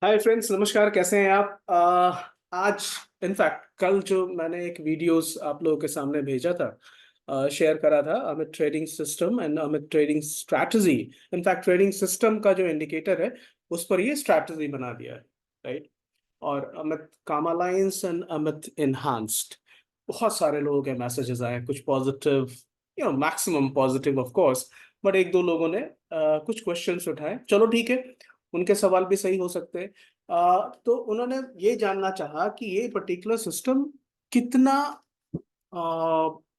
Hi friends, नमस्कार। कैसे हैं आप? आज इनफैक्ट कल जो मैंने एक वीडियोस आप लोगों के सामने भेजा था, शेयर करा था, Amit trading system and Amit trading strategy. In fact trading system का जो इंडिकेटर है उस पर ये स्ट्रैटेजी बना दिया है, राइट। और अमित काम अलायंस एंड अमित इनहांस्ड, बहुत सारे लोगों के मैसेजेस आए, कुछ positive, maximum positive of course. But एक दो लोगों ने कुछ क्वेश्चंस उठाए। चलो ठीक है, उनके सवाल भी सही हो सकते हैं। तो उन्होंने ये जानना चाहा कि ये पर्टिकुलर सिस्टम कितना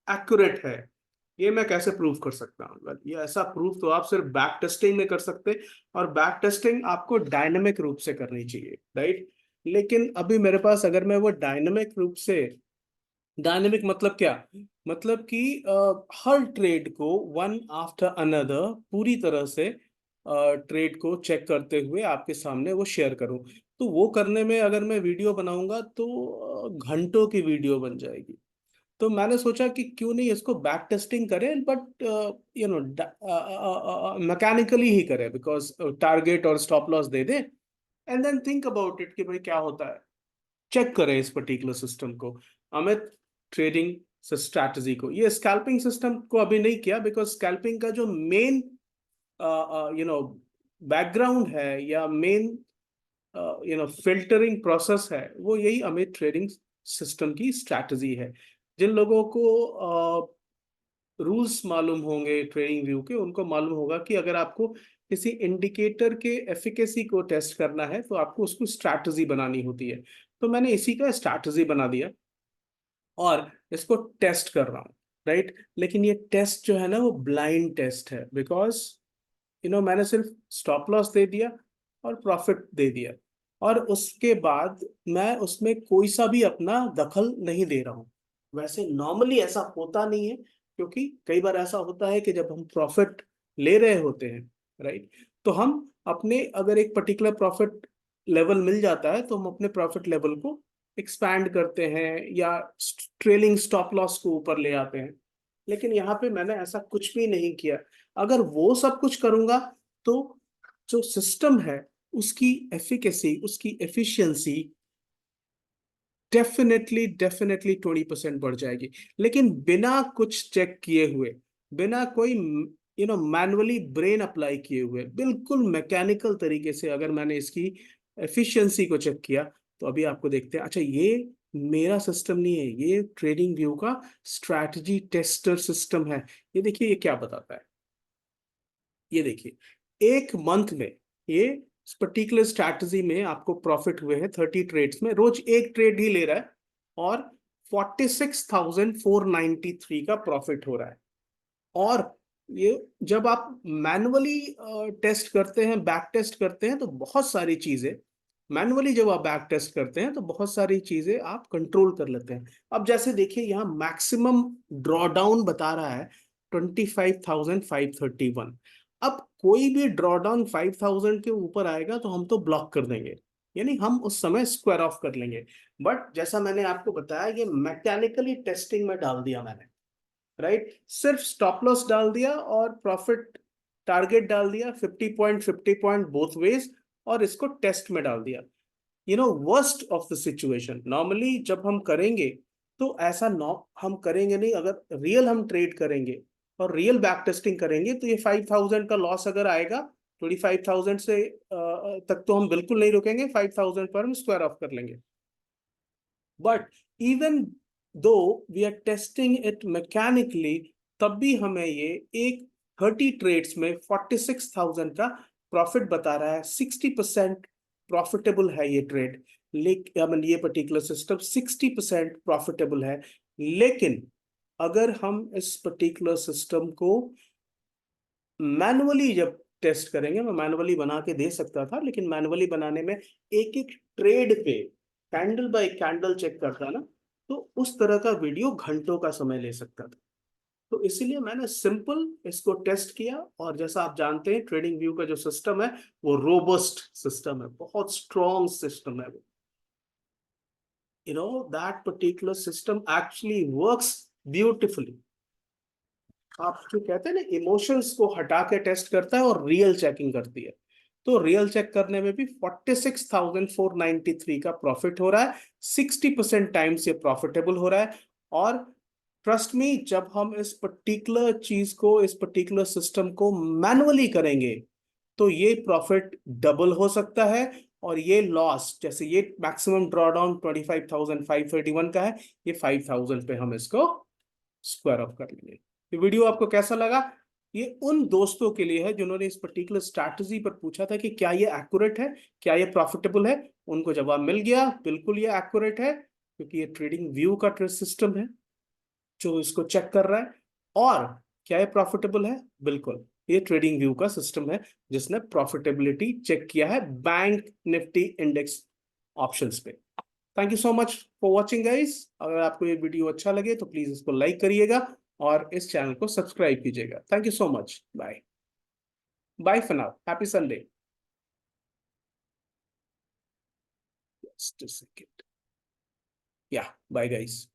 एक्यूरेट है, ये मैं कैसे प्रूव कर सकता हूँ। ये ऐसा प्रूव तो आप सिर्फ बैक टेस्टिंग में कर सकते हैं, और बैक टेस्टिंग आपको डायनेमिक रूप से करनी चाहिए, राइट। लेकिन अभी मेरे पास, अगर मैं वो डायनेमिक रूप से, डायनेमिक मतलब क्या, मतलब कि हर ट्रेड को वन आफ्टर अनदर पूरी तरह से ट्रेड को चेक करते हुए आपके सामने वो शेयर करूं, तो वो करने में अगर मैं वीडियो बनाऊंगा तो घंटों की वीडियो बन जाएगी। तो मैंने सोचा कि क्यों नहीं इसको बैक टेस्टिंग करें, बट मैकेनिकली ही करें, बिकॉज टारगेट और स्टॉप लॉस दे दें and then think about it कि भाई क्या होता है। चेक करें इस पर्टिकुलर सिस्टम को, अमित ट्रेडिंग स्ट्रैटेजी को। ये स्कैल्पिंग सिस्टम को अभी नहीं किया, बिकॉज स्कैल्पिंग का जो मेन यू नो बैकग्राउंड है, या मेन फिल्टरिंग प्रोसेस है, वो यही अमित ट्रेडिंग सिस्टम की स्ट्रैटेजी है। जिन लोगों को रूल्स मालूम होंगे ट्रेडिंग व्यू के, उनको मालूम होगा कि अगर आपको किसी इंडिकेटर के एफिकेसी को टेस्ट करना है तो आपको उसको स्ट्रैटेजी बनानी होती है। तो मैंने इसी का स्ट्रैटेजी बना दिया और इसको टेस्ट कर रहा हूँ, राइट। लेकिन ये टेस्ट जो है ना, वो ब्लाइंड टेस्ट है, बिकॉज मैंने सिर्फ स्टॉप लॉस दे दिया और प्रॉफिट दे दिया, और उसके बाद मैं उसमें कोई सा भी अपना दखल नहीं दे रहा हूँ। वैसे नॉर्मली ऐसा होता नहीं है, क्योंकि कई बार ऐसा होता है कि जब हम प्रॉफिट ले रहे होते हैं, राइट, तो हम अपने, अगर एक पर्टिकुलर प्रॉफिट लेवल मिल जाता है तो हम अपने प्रॉफिट लेवल को एक्सपैंड करते हैं, या ट्रेलिंग स्टॉप लॉस को ऊपर ले आते हैं। लेकिन यहाँ पे मैंने ऐसा कुछ भी नहीं किया। अगर वो सब कुछ करूंगा तो जो सिस्टम है उसकी एफिकेसी, उसकी एफिशिएंसी डेफिनेटली डेफिनेटली 20% बढ़ जाएगी। लेकिन बिना कुछ चेक किए हुए, बिना कोई मैनुअली ब्रेन अप्लाई किए हुए, बिल्कुल मैकेनिकल तरीके से अगर मैंने इसकी एफिशिएंसी को चेक किया, तो अभी आपको देखते हैं। अच्छा, ये मेरा सिस्टम नहीं है, ये ट्रेडिंग व्यू का स्ट्रैटेजी टेस्टर सिस्टम है। ये देखिए, ये क्या बताता है। ये देखिए, एक मंथ में ये पर्टिकुलर स्ट्रैटेजी में आपको प्रॉफिट हुए हैं 30 ट्रेड्स में, रोज एक ट्रेड ही ले रहा है, और 46,493 का प्रॉफिट हो रहा है। और ये जब आप मैनुअली टेस्ट करते हैं, बैक टेस्ट करते हैं, तो बहुत सारी चीजें मैनुअली, जब आप बैक टेस्ट करते हैं तो बहुत सारी चीजें आप कंट्रोल कर लेते हैं। अब जैसे देखिए, यहाँ मैक्सिमम ड्रॉडाउन बता रहा है 25,531। अब कोई भी ड्रॉडाउन 5,000 के ऊपर आएगा तो हम तो ब्लॉक कर देंगे, यानी हम उस समय स्क्वायर ऑफ कर लेंगे। बट जैसा मैंने आपको बताया, ये मैकेनिकली टेस्टिंग में डाल दिया मैंने, राइट। सिर्फ स्टॉप लॉस डाल दिया और प्रॉफिट टारगेट डाल दिया, 50 पॉइंट 50 पॉइंट बोथ वेज, और इसको टेस्ट में डाल दिया। Worst of the situation, normally जब हम करेंगे तो ऐसा हम करेंगे नहीं। अगर रियल हम ट्रेड करेंगे और रियल बैक टेस्टिंग करेंगे, तो ये 5,000 का लॉस अगर आएगा, 25,000 से तक तो हम बिल्कुल नहीं रुकेंगे, 5,000 पर हम स्क्वायर ऑफ कर लेंगे। But even though we are testing it mechanically, तब भी हमें ये एक 30 ट्रेड्स में 46,000 का प्रॉफिट बता रहा है। 60% प्रॉफिटेबल है ये ट्रेड, लेकिन ये पर्टिकुलर सिस्टम 60% प्रॉफिटेबल है। लेकिन अगर हम इस पर्टिकुलर सिस्टम को मैनुअली जब टेस्ट करेंगे, मैं मैनुअली बना के दे सकता था, लेकिन मैनुअली बनाने में एक एक ट्रेड पे कैंडल बाय कैंडल चेक करता ना, तो उस तरह का वीडियो घंटों का समय ले सकता था। तो इसीलिए मैंने सिंपल इसको टेस्ट किया, और जैसा आप जानते हैं ट्रेडिंग व्यू का जो सिस्टम है वो रोबस्ट सिस्टम है, बहुत स्ट्रॉन्ग सिस्टम है वो। That particular system actually works beautifully. आप जो कहते हैं ना, इमोशंस को हटा के टेस्ट करता है और रियल चेकिंग करती है। तो रियल चेक करने में भी 46,493 का प्रॉफिट हो रहा है। 60% टाइम्स ये प्रॉफिटेबल हो रहा है। और ट्रस्ट मी, जब हम इस पर्टिकुलर चीज को, इस पर्टिकुलर सिस्टम को मैनुअली करेंगे तो ये प्रॉफिट डबल हो सकता है। और ये लॉस, जैसे ये मैक्सिमम ड्रॉडाउन 25,531 का है, ये 5,000 पे हम इसको स्क्वायर ऑफ कर लेंगे। ये वीडियो आपको कैसा लगा? ये उन दोस्तों के लिए है जिन्होंने इस पर्टिकुलर स्ट्रैटेजी पर पूछा था कि क्या ये एक्यूरेट है, क्या ये प्रॉफिटेबल है। उनको जवाब मिल गया, बिल्कुल ये एक्यूरेट है, क्योंकि ये ट्रेडिंग व्यू का सिस्टम है जो इसको चेक कर रहा है। और क्या ये प्रॉफिटेबल है? बिल्कुल, ये ट्रेडिंग व्यू का सिस्टम है जिसने प्रॉफिटेबिलिटी चेक किया है बैंक निफ्टी इंडेक्स ऑप्शंस पे। Thank you so much for watching guys. अगर आपको ये वीडियो अच्छा लगे तो प्लीज इसको लाइक करिएगा और इस चैनल को सब्सक्राइब कीजिएगा। Thank you so much. Bye bye for now. Happy Sunday. Just a second. Yeah bye guys.